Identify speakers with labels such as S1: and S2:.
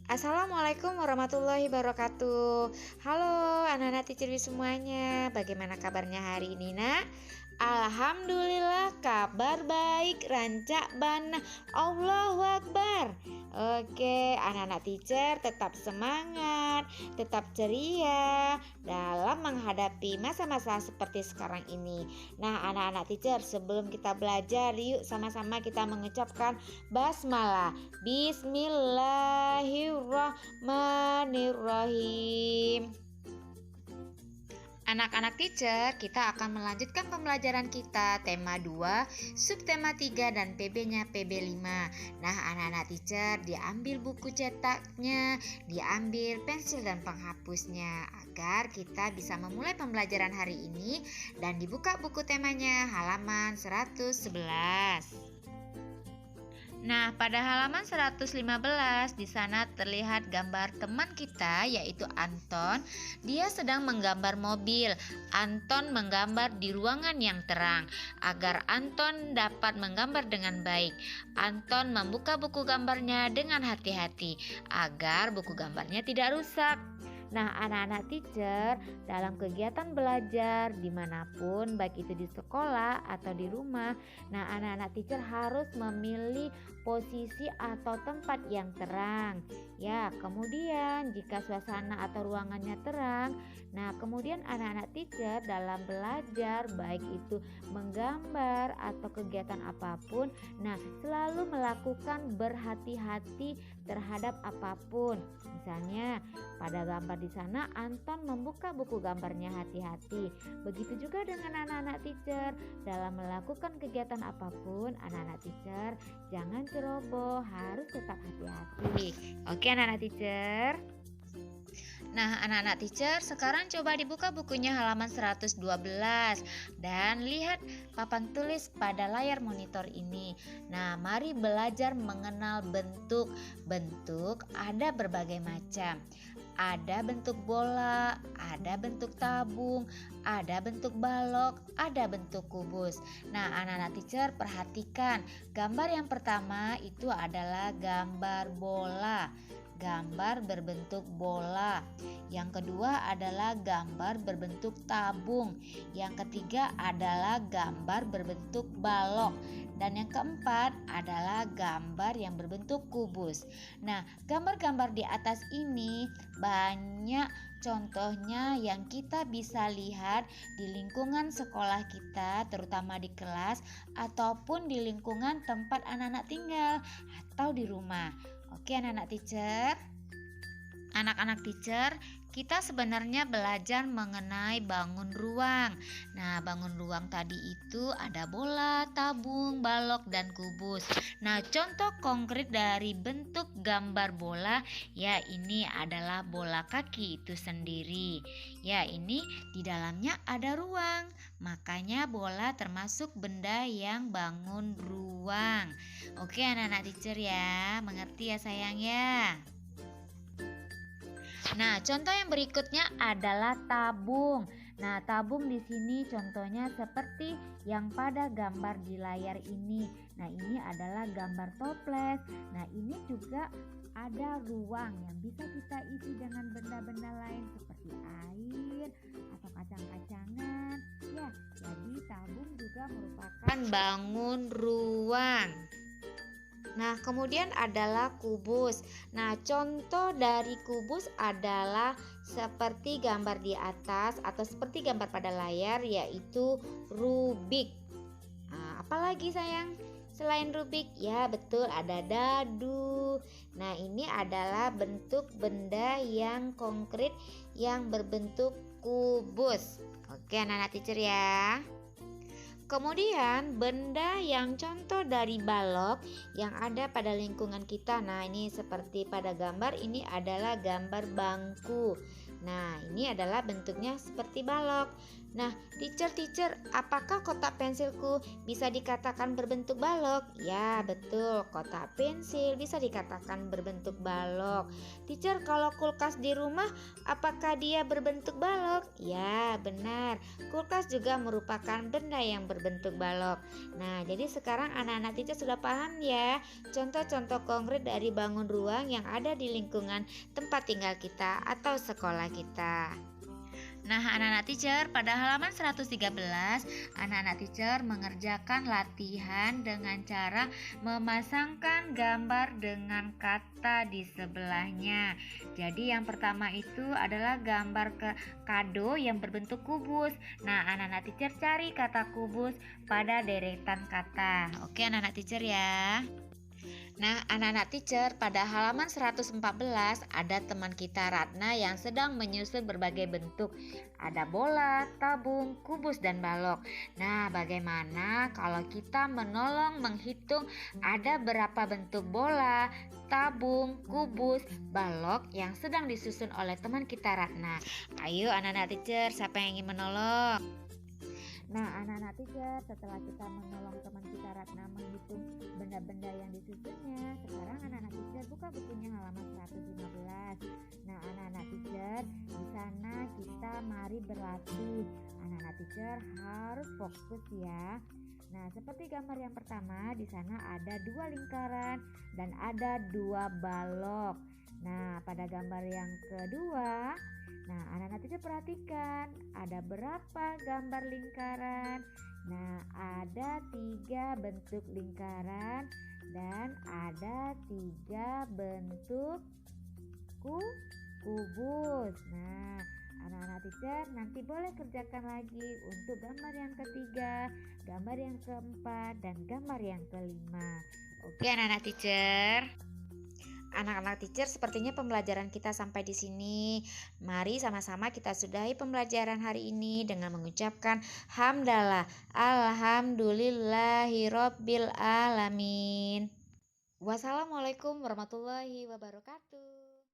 S1: Assalamualaikum warahmatullahi wabarakatuh. Halo anak-anak teacher semuanya. Bagaimana kabarnya hari ini, Nak? Alhamdulillah kabar baik, rancak bana. Allahu Akbar. Oke, anak-anak teacher tetap semangat, tetap ceria dalam menghadapi masa-masa seperti sekarang ini. Nah, anak-anak teacher, sebelum kita belajar, yuk sama-sama kita mengucapkan basmalah. Bismillahirrahmanirrahim. Anak-anak teacher, kita akan melanjutkan pembelajaran kita tema 2, subtema 3 dan PB-nya PB5. Nah, anak-anak teacher, diambil buku cetaknya, diambil pensil dan penghapusnya agar kita bisa memulai pembelajaran hari ini, dan dibuka buku temanya halaman 111. Nah, pada halaman 115 di sana terlihat gambar teman kita yaitu Anton. Dia sedang menggambar mobil. Anton menggambar di ruangan yang terang agar Anton dapat menggambar dengan baik. Anton membuka buku gambarnya dengan hati-hati agar buku gambarnya tidak rusak. Nah, anak-anak teacher, dalam kegiatan belajar dimanapun, baik itu di sekolah atau di rumah, nah anak-anak teacher harus memilih posisi atau tempat yang terang. Ya, kemudian jika suasana atau ruangannya terang, nah kemudian anak-anak teacher dalam belajar, baik itu menggambar atau kegiatan apapun, nah selalu melakukan berhati-hati terhadap apapun. Misalnya pada gambar di sana Anton membuka buku gambarnya hati-hati. Begitu juga dengan anak-anak teacher dalam melakukan kegiatan apapun, anak-anak teacher jangan ceroboh, harus tetap hati-hati. Oke anak-anak teacher. Nah, anak-anak teacher, sekarang coba dibuka bukunya halaman 112 dan lihat papan tulis pada layar monitor ini. Nah, mari belajar mengenal bentuk. Bentuk ada berbagai macam. Ada bentuk bola, ada bentuk tabung, ada bentuk balok, ada bentuk kubus. Nah, anak-anak teacher perhatikan, gambar yang pertama itu adalah gambar bola. Gambar berbentuk bola. Yang kedua adalah gambar berbentuk tabung. Yang ketiga adalah gambar berbentuk balok. Dan yang keempat adalah gambar yang berbentuk kubus. Nah, gambar-gambar di atas ini banyak contohnya yang kita bisa lihat di lingkungan sekolah kita, terutama di kelas ataupun di lingkungan tempat anak-anak tinggal atau di rumah. Oke anak-anak teacher. Anak-anak teacher, kita sebenarnya belajar mengenai bangun ruang. Nah, bangun ruang tadi itu ada bola, tabung, balok, dan kubus. Nah, contoh konkret dari bentuk gambar bola, ya ini adalah bola kaki itu sendiri. Ya, ini di dalamnya ada ruang. Makanya bola termasuk benda yang bangun ruang. Oke anak-anak teacher ya, mengerti ya sayang ya. Nah, contoh yang berikutnya adalah tabung. Nah, tabung di sini contohnya seperti yang pada gambar di layar ini. Nah, ini adalah gambar toples. Nah, ini juga ada ruang yang bisa kita isi dengan benda-benda lain seperti air atau kacang-kacangan. Ya, jadi tabung juga merupakan bangun ruang. Nah, kemudian adalah kubus. Nah, contoh dari kubus adalah seperti gambar di atas atau seperti gambar pada layar, yaitu Rubik. Nah, apalagi sayang? Selain Rubik, ya betul ada dadu. Nah, ini adalah bentuk benda yang konkret yang berbentuk kubus. Oke, anak-anak teacher ya. Kemudian benda yang contoh dari balok yang ada pada lingkungan kita. Nah, ini seperti pada gambar ini adalah gambar bangku. Nah, ini adalah bentuknya seperti balok. Nah, teacher, apakah kotak pensilku bisa dikatakan berbentuk balok? Ya, betul. Kotak pensil bisa dikatakan berbentuk balok. Teacher, kalau kulkas di rumah, apakah dia berbentuk balok? Ya, benar. Kulkas juga merupakan benda yang berbentuk balok. Nah, jadi sekarang anak-anak teacher sudah paham ya contoh-contoh konkret dari bangun ruang yang ada di lingkungan tempat tinggal kita atau sekolah kita. Nah, anak-anak teacher, pada halaman 113, anak-anak teacher mengerjakan latihan dengan cara memasangkan gambar dengan kata di sebelahnya. Jadi yang pertama itu adalah gambar kado yang berbentuk kubus. Nah, anak-anak teacher cari kata kubus pada deretan kata. Oke, anak-anak teacher ya. Nah, anak-anak teacher, pada halaman 114 ada teman kita Ratna yang sedang menyusun berbagai bentuk. Ada bola, tabung, kubus, dan balok. Nah, bagaimana kalau kita menolong menghitung ada berapa bentuk bola, tabung, kubus, balok yang sedang disusun oleh teman kita Ratna? Ayo anak-anak teacher, siapa yang ingin menolong? Nah, anak-anak teacher, setelah kita menolong teman kita Ratna menghitung benda-benda yang disusunnya, sekarang anak-anak teacher buka bukunya halaman 115. Nah, anak-anak teacher, di sana kita mari berlatih. Anak-anak teacher harus fokus ya. Nah, seperti gambar yang pertama, di sana ada 2 lingkaran dan ada 2 balok. Nah, pada gambar yang kedua, nah, anak-anak teacher perhatikan ada berapa gambar lingkaran. Nah, ada 3 bentuk lingkaran dan ada 3 bentuk kubus. Nah, anak-anak teacher nanti boleh kerjakan lagi untuk gambar yang ketiga, gambar yang keempat, dan gambar yang kelima. Oke, anak-anak teacher. Anak-anak teacher, sepertinya pembelajaran kita sampai di sini. Mari sama-sama kita sudahi pembelajaran hari ini dengan mengucapkan hamdalah. Alhamdulillahirobbil alamin. Wassalamualaikum warahmatullahi wabarakatuh.